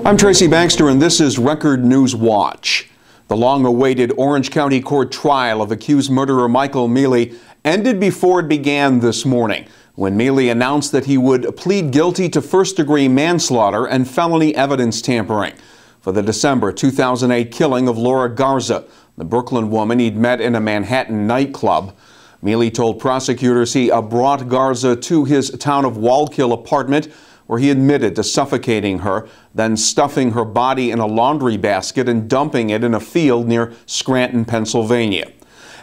I'm Tracy Baxter, and this is Record Newswatch. The long-awaited Orange County Court trial of accused murderer Michael Mele ended before it began this morning, when Mele announced that he would plead guilty to first-degree manslaughter and felony evidence tampering for the December 2008 killing of Laura Garza, the Brooklyn woman he'd met in a Manhattan nightclub. Mele told prosecutors he brought Garza to his town of Wallkill apartment, where he admitted to suffocating her, then stuffing her body in a laundry basket and dumping it in a field near Scranton, Pennsylvania.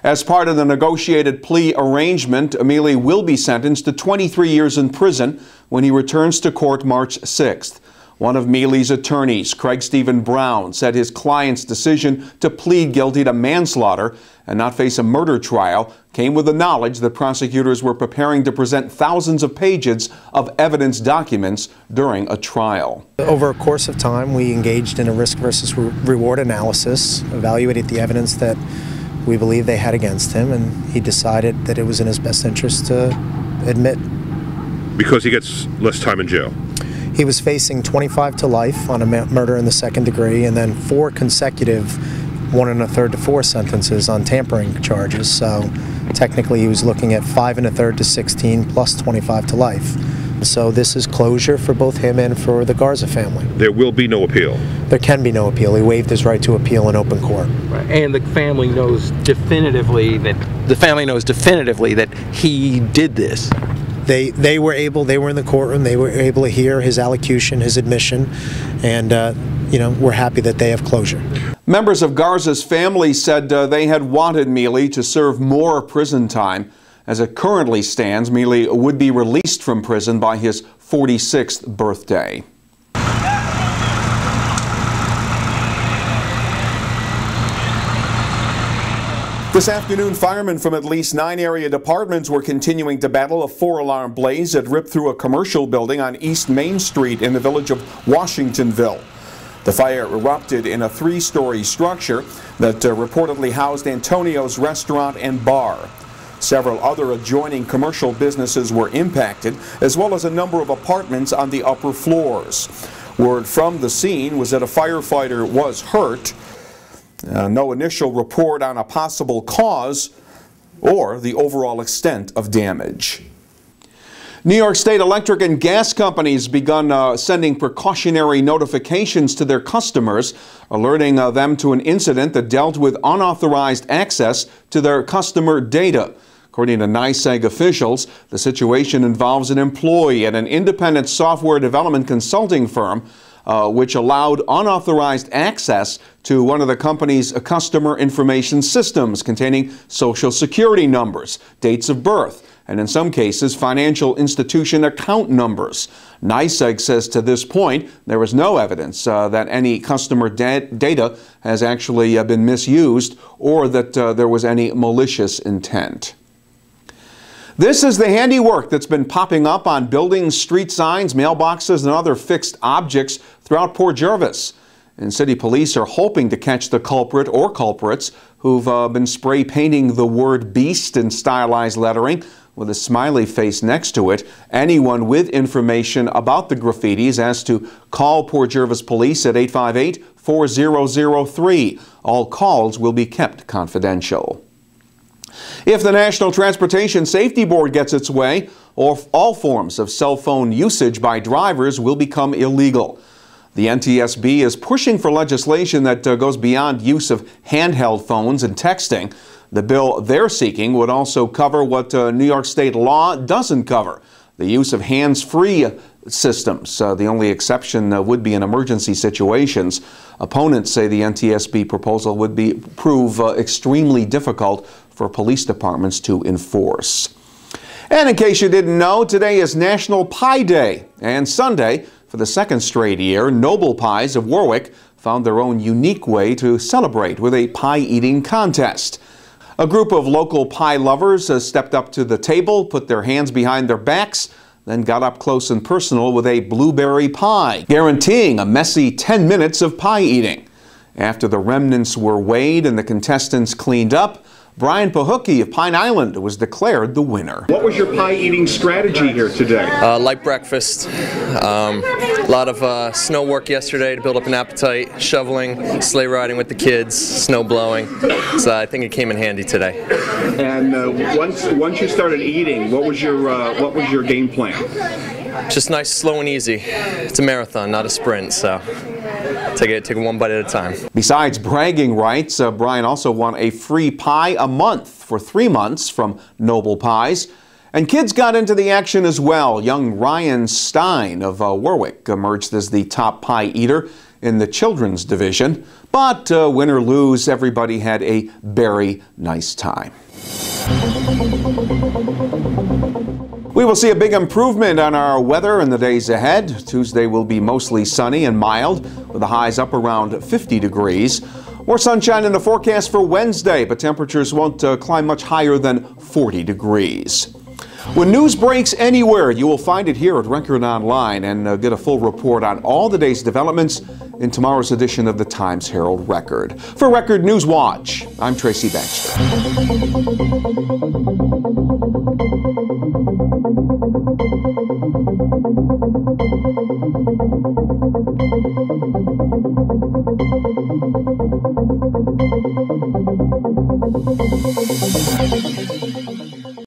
As part of the negotiated plea arrangement, Mele will be sentenced to 23 years in prison when he returns to court March 6th. One of Mele's attorneys, Craig Stephen Brown, said his client's decision to plead guilty to manslaughter and not face a murder trial came with the knowledge that prosecutors were preparing to present thousands of pages of evidence documents during a trial. Over a course of time, we engaged in a risk versus reward analysis, evaluated the evidence that we believe they had against him, and he decided that it was in his best interest to admit. Because he gets less time in jail? He was facing 25 to life on a murder in the second degree, and then 4 consecutive 1 1/3 to 4 sentences on tampering charges. So technically he was looking at 5 1/3 to 16 plus 25 to life. So this is closure for both him and for the Garza family. There will be no appeal? There can be no appeal. He waived his right to appeal in open court. Right. And the family knows definitively that he did this. They were in the courtroom, they were able to hear his allocution, his admission, and we're happy that they have closure. Members of Garza's family said they had wanted Mele to serve more prison time. As it currently stands, Mele would be released from prison by his 46th birthday. This afternoon, firemen from at least 9 area departments were continuing to battle a 4-alarm blaze that ripped through a commercial building on East Main Street in the village of Washingtonville. The fire erupted in a 3-story structure that reportedly housed Antonio's restaurant and bar. Several other adjoining commercial businesses were impacted, as well as a number of apartments on the upper floors. Word from the scene was that a firefighter was hurt. No initial report on a possible cause or the overall extent of damage. New York State electric and gas companies begun sending precautionary notifications to their customers, alerting them to an incident that dealt with unauthorized access to their customer data. According to NYSEG officials, the situation involves an employee at an independent software development consulting firm which allowed unauthorized access to one of the company's customer information systems containing social security numbers, dates of birth, and in some cases financial institution account numbers. NYSEG says to this point there is no evidence that any customer data has actually been misused or that there was any malicious intent. This is the handiwork that's been popping up on buildings, street signs, mailboxes, and other fixed objects throughout Port Jervis. And city police are hoping to catch the culprit or culprits who've been spray painting the word beast in stylized lettering with a smiley face next to it. Anyone with information about the graffitis has to call Port Jervis Police at 858-4003. All calls will be kept confidential. If the National Transportation Safety Board gets its way, all forms of cell phone usage by drivers will become illegal. The NTSB is pushing for legislation that goes beyond use of handheld phones and texting. The bill they're seeking would also cover what New York State law doesn't cover: the use of hands-free systems. The only exception would be in emergency situations. Opponents say the NTSB proposal would prove extremely difficult for police departments to enforce. And in case you didn't know, today is National Pie Day, and Sunday, for the 2nd straight year, Noble Pies of Warwick found their own unique way to celebrate with a pie-eating contest. A group of local pie lovers stepped up to the table, put their hands behind their backs, then got up close and personal with a blueberry pie, guaranteeing a messy 10 minutes of pie eating. After the remnants were weighed and the contestants cleaned up, Brian Pahucki of Pine Island was declared the winner. What was your pie eating strategy here today? Light breakfast, a lot of snow work yesterday to build up an appetite, shoveling, sleigh riding with the kids, snow blowing, so I think it came in handy today. And once you started eating, what was your game plan? Just nice, slow and easy. It's a marathon, not a sprint, so take it one bite at a time. Besides bragging rights, Brian also won a free pie a month for 3 months from Noble Pies. And kids got into the action as well. Young Ryan Stein of Warwick emerged as the top pie eater in the children's division. But win or lose, everybody had a very nice time. We will see a big improvement on our weather in the days ahead. Tuesday will be mostly sunny and mild, with the highs up around 50 degrees. More sunshine in the forecast for Wednesday, but temperatures won't climb much higher than 40 degrees. When news breaks anywhere, you will find it here at Record Online and get a full report on all the day's developments in tomorrow's edition of the Times-Herald Record. For Record Newswatch, I'm Tracy Baxter.